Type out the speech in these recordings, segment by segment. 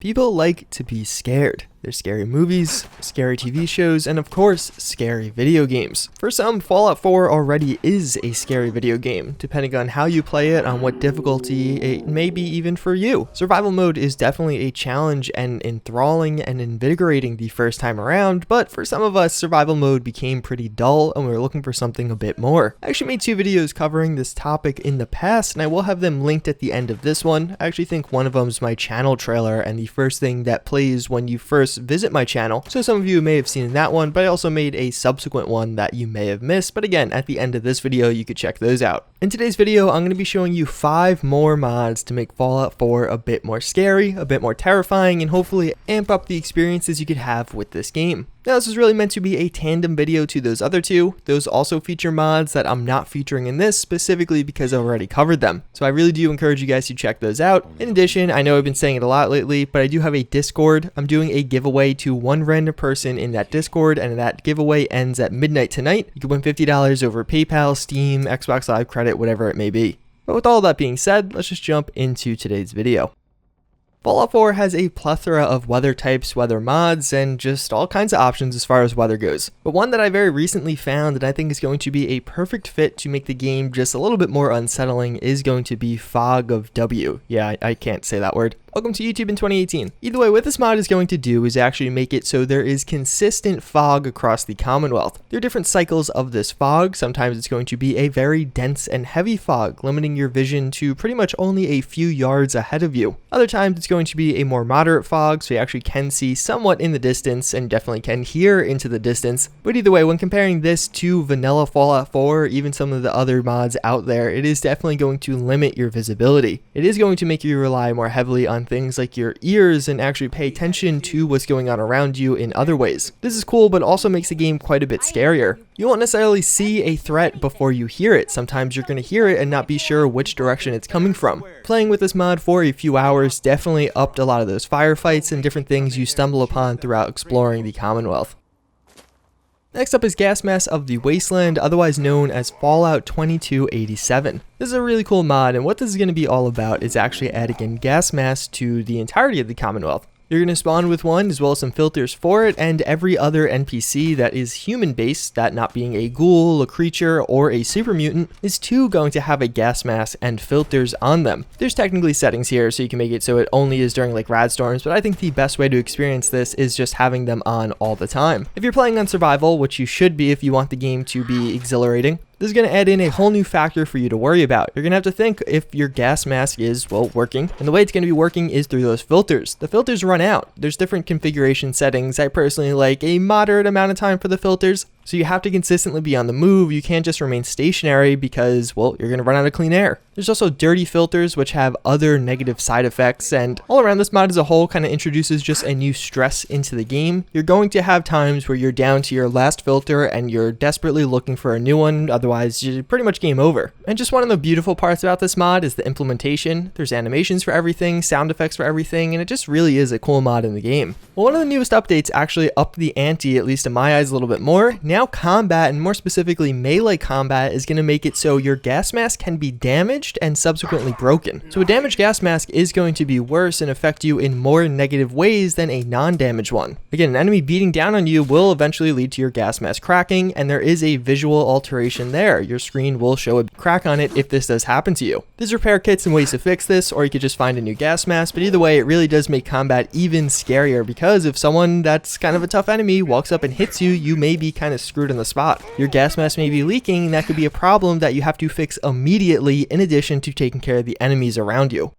People like to be scared. There's scary movies, scary TV shows, and of course, scary video games. For some, Fallout 4 already is a scary video game, depending on how you play it, on what difficulty it may be even for you. Survival mode is definitely a challenge and enthralling and invigorating the first time around, but for some of us, survival mode became pretty dull and we were looking for something a bit more. I actually made 2 videos covering this topic in the past, and I will have them linked at the end of this one. I actually think one of them is my channel trailer and the first thing that plays when you first visit my channel, so some of you may have seen that one, but I also made a subsequent one that you may have missed, but again, at the end of this video you could check those out. In today's video, I'm going to be showing you 5 more mods to make Fallout 4 a bit more scary, a bit more terrifying, and hopefully amp up the experiences you could have with this game. Now, this is really meant to be a tandem video to those other 2. Those also feature mods that I'm not featuring in this, specifically because I've already covered them. So I really do encourage you guys to check those out. In addition, I know I've been saying it a lot lately, but I do have a Discord. I'm doing a giveaway to one random person in that Discord, and that giveaway ends at midnight tonight. You can win $50 over PayPal, Steam, Xbox Live credit, whatever it may be. But with all that being said, let's just jump into today's video. Fallout 4 has a plethora of weather types, weather mods, and just all kinds of options as far as weather goes. But one that I very recently found that I think is going to be a perfect fit to make the game just a little bit more unsettling is going to be Fog of W. Yeah, I can't say that word. Welcome to YouTube in 2018. Either way, what this mod is going to do is actually make it so there is consistent fog across the Commonwealth. There are different cycles of this fog. Sometimes it's going to be a very dense and heavy fog, limiting your vision to pretty much only a few yards ahead of you. Other times it's going to be a more moderate fog, so you actually can see somewhat in the distance and definitely can hear into the distance. But either way, when comparing this to vanilla Fallout 4 or even some of the other mods out there, it is definitely going to limit your visibility. It is going to make you rely more heavily on things like your ears and actually pay attention to what's going on around you in other ways. This is cool, but also makes the game quite a bit scarier. You won't necessarily see a threat before you hear it. Sometimes you're going to hear it and not be sure which direction it's coming from. Playing with this mod for a few hours definitely upped a lot of those firefights and different things you stumble upon throughout exploring the Commonwealth. Next up is Gasmass of the Wasteland, otherwise known as Fallout 2287. This is a really cool mod, and what this is going to be all about is actually adding in gas masks to the entirety of the Commonwealth. You're going to spawn with one, as well as some filters for it, and every other NPC that is human-based, that not being a ghoul, a creature, or a super mutant, is too going to have a gas mask and filters on them. There's technically settings here, so you can make it so it only is during like rad storms, but I think the best way to experience this is just having them on all the time. If you're playing on survival, which you should be if you want the game to be exhilarating, this is going to add in a whole new factor for you to worry about. You're going to have to think if your gas mask is, well, working. And the way it's going to be working is through those filters. The filters run out. There's different configuration settings. I personally like a moderate amount of time for the filters. So you have to consistently be on the move. You can't just remain stationary because, well, you're going to run out of clean air. There's also dirty filters, which have other negative side effects. And all around, this mod as a whole kind of introduces just a new stress into the game. You're going to have times where you're down to your last filter and you're desperately looking for a new one. Otherwise, you're pretty much game over. And just one of the beautiful parts about this mod is the implementation. There's animations for everything, sound effects for everything, and it just really is a cool mod in the game. Well, one of the newest updates actually upped the ante, at least in my eyes, a little bit more. Now combat, and more specifically melee combat, is going to make it so your gas mask can be damaged and subsequently broken. So a damaged gas mask is going to be worse and affect you in more negative ways than a non-damaged one. Again, an enemy beating down on you will eventually lead to your gas mask cracking, and there is a visual alteration there. Your screen will show a crack on it if this does happen to you. There's repair kits and ways to fix this, or you could just find a new gas mask, but either way, it really does make combat even scarier, because if someone that's kind of a tough enemy walks up and hits you, you may be kind of screwed on the spot. Your gas mask may be leaking, and that could be a problem that you have to fix immediately in addition to taking care of the enemies around you.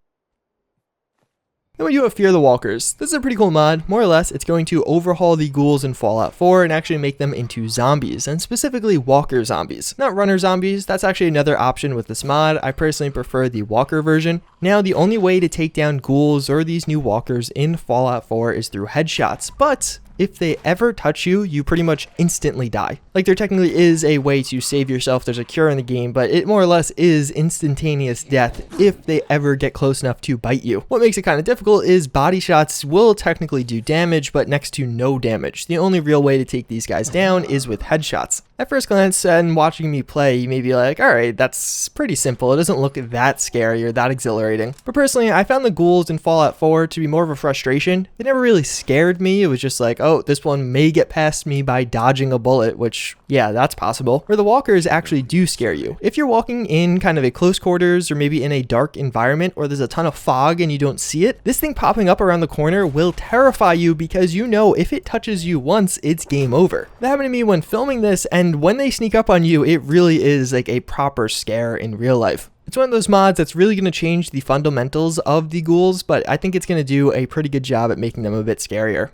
Then we do have Fear the Walkers. This is a pretty cool mod. More or less, it's going to overhaul the ghouls in Fallout 4 and actually make them into zombies, and specifically walker zombies. Not runner zombies, that's actually another option with this mod. I personally prefer the walker version. Now, the only way to take down ghouls or these new walkers in Fallout 4 is through headshots, but if they ever touch you, you pretty much instantly die. Like, there technically is a way to save yourself, there's a cure in the game, but it more or less is instantaneous death if they ever get close enough to bite you. What makes it kind of difficult is body shots will technically do damage, but next to no damage. The only real way to take these guys down is with headshots. At first glance and watching me play, you may be like, alright, that's pretty simple. It doesn't look that scary or that exhilarating. But personally, I found the ghouls in Fallout 4 to be more of a frustration. They never really scared me. It was just like, oh, this one may get past me by dodging a bullet, which, yeah, that's possible. Where the walkers actually do scare you. If you're walking in kind of a close quarters or maybe in a dark environment where there's a ton of fog and you don't see it, this thing popping up around the corner will terrify you because you know if it touches you once, it's game over. That happened to me when filming this, and when they sneak up on you, it really is like a proper scare in real life. It's one of those mods that's really going to change the fundamentals of the ghouls, but I think it's going to do a pretty good job at making them a bit scarier.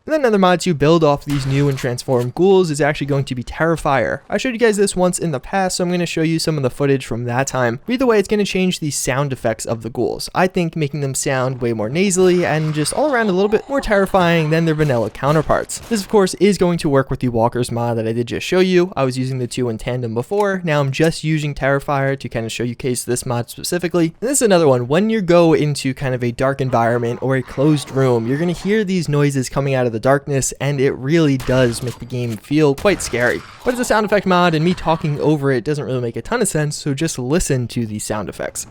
And then another mod to build off these new and transformed ghouls is actually going to be Terrifyer. I showed you guys this once in the past, so I'm going to show you some of the footage from that time. But either way, it's going to change the sound effects of the ghouls. I think making them sound way more nasally and just all around a little bit more terrifying than their vanilla counterparts. This of course is going to work with the Walkers mod that I did just show you. I was using the two in tandem before. Now I'm just using Terrifyer to kind of showcase this mod specifically. And this is another one. When you go into kind of a dark environment or a closed room, you're going to hear these noises coming out of the darkness, and it really does make the game feel quite scary. But it's a sound effect mod, and me talking over it doesn't really make a ton of sense, so just listen to the sound effects.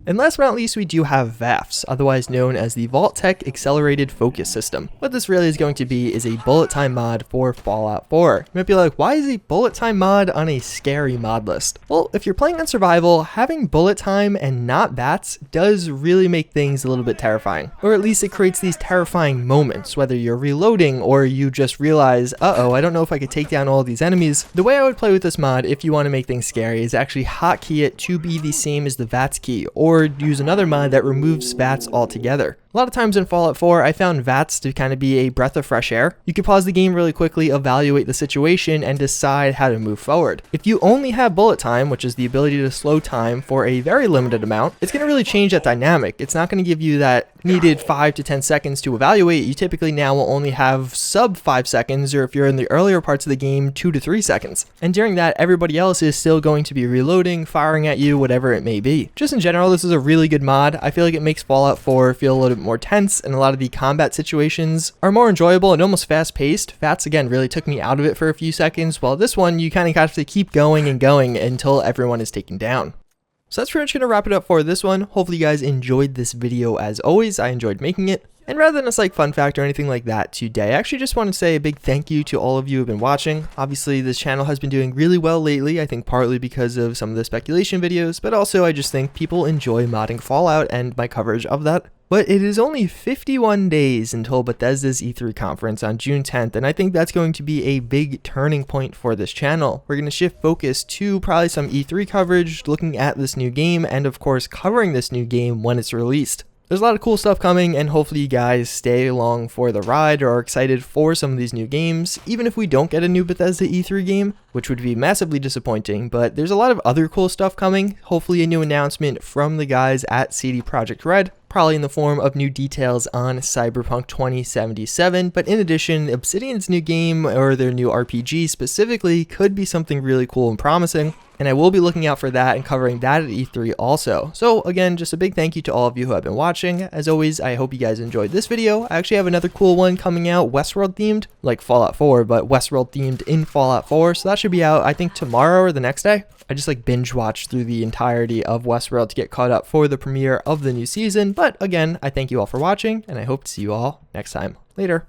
And last but not least, we do have VAFS, otherwise known as the Vaulttec Accelerated Focus System. What this really is going to be is a bullet time mod for Fallout 4. You might be like, why is a bullet time mod on a scary mod list? Well, if you're playing on survival, having bullet time and not VATS does really make things a little bit terrifying. Or at least it creates these terrifying moments, whether you're reloading or you just realize, uh-oh, I don't know if I could take down all these enemies. The way I would play with this mod, if you want to make things scary, is actually hotkey it to be the same as the VATS key, or use another mod that removes VATS altogether. A lot of times in Fallout 4, I found VATS to kind of be a breath of fresh air. You can pause the game really quickly, evaluate the situation, and decide how to move forward. If you only have bullet time, which is the ability to slow time for a very limited amount, it's going to really change that dynamic. It's not going to give you that needed 5 to 10 seconds to evaluate. You typically now will only have sub 5 seconds, or if you're in the earlier parts of the game, 2 to 3 seconds. And during that, everybody else is still going to be reloading, firing at you, whatever it may be. Just in general, this is a really good mod. I feel like it makes Fallout 4 feel a little bit more tense, and a lot of the combat situations are more enjoyable and almost fast-paced. VATS again really took me out of it for a few seconds, while this one you kind of have to keep going and going until everyone is taken down. So that's pretty much going to wrap it up for this one. Hopefully you guys enjoyed this video as always. I enjoyed making it. And rather than a like fun fact or anything like that today, I actually just want to say a big thank you to all of you who have been watching. Obviously, this channel has been doing really well lately, I think partly because of some of the speculation videos, but also I just think people enjoy modding Fallout and my coverage of that. But it is only 51 days until Bethesda's E3 conference on June 10th, and I think that's going to be a big turning point for this channel. We're going to shift focus to probably some E3 coverage, looking at this new game, and of course covering this new game when it's released. There's a lot of cool stuff coming, and hopefully you guys stay along for the ride or are excited for some of these new games, even if we don't get a new Bethesda E3 game, which would be massively disappointing. But there's a lot of other cool stuff coming, hopefully a new announcement from the guys at CD Projekt Red, probably in the form of new details on Cyberpunk 2077, but in addition, Obsidian's new game, or their new RPG specifically, could be something really cool and promising, and I will be looking out for that and covering that at E3 also. So again, just a big thank you to all of you who have been watching. As always, I hope you guys enjoyed this video. I actually have another cool one coming out, Westworld themed, like Fallout 4, but Westworld themed in Fallout 4, so that should be out, I think, tomorrow or the next day. I just like binge watched through the entirety of Westworld to get caught up for the premiere of the new season. But again, I thank you all for watching, and I hope to see you all next time. Later.